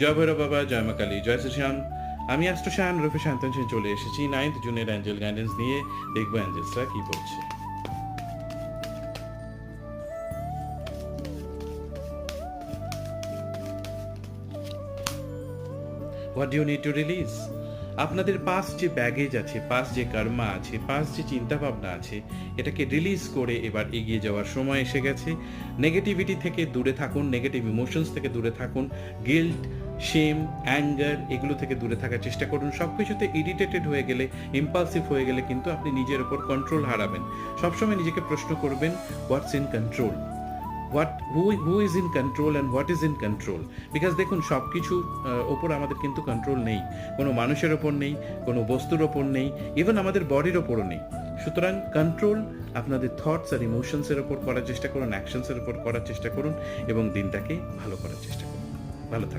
জয় ভৈরব বাবা, জয় মা কালী, জয় শ্রীশ্যাম। আমি অ্যাস্ট্রো শায়ন রূপে শান্তন সেন চলে এসেছি 9th জুনের অ্যাঞ্জেল গাইডেন্স নিয়ে। দেখবো অ্যাঞ্জেলসরা কি বলছে। What do you need to release? আপনাদের পাস্ট যে ব্যাগেজ আছে, পাস্ট যে কর্মা আছে, পাস্ট যে চিন্তা ভাবনা আছে, এটাকে রিলিজ করে এবার এগিয়ে যাওয়ার সময় এসে গেছে। নেগেটিভিটি থেকে দূরে থাকুন, নেগেটিভ ইমোশনস থেকে দূরে থাকুন, গিল্ট, শেম, অ্যাঙ্গার এগুলো থেকে দূরে থাকার চেষ্টা করুন। সব কিছুতে ইরিটেটেড হয়ে গেলে, ইম্পালসিভ হয়ে গেলে কিন্তু আপনি নিজের ওপর কন্ট্রোল হারাবেন। সবসময় নিজেকে প্রশ্ন করবেন, হোয়াটস in control, who is in control and what is in control? Because দেখুন, সব কিছুর ওপর আমাদের কিন্তু কন্ট্রোল নেই, কোনো মানুষের ওপর নেই, কোনো বস্তুর ওপর নেই, ইভেন আমাদের বডির ওপরও নেই। সুতরাং কন্ট্রোল আপনাদের থটস আর ইমোশনসের ওপর করার চেষ্টা করুন, অ্যাকশনসের ওপর করার চেষ্টা করুন এবং দিনটাকে ভালো করার চেষ্টা করুন। ভালো থাকুন।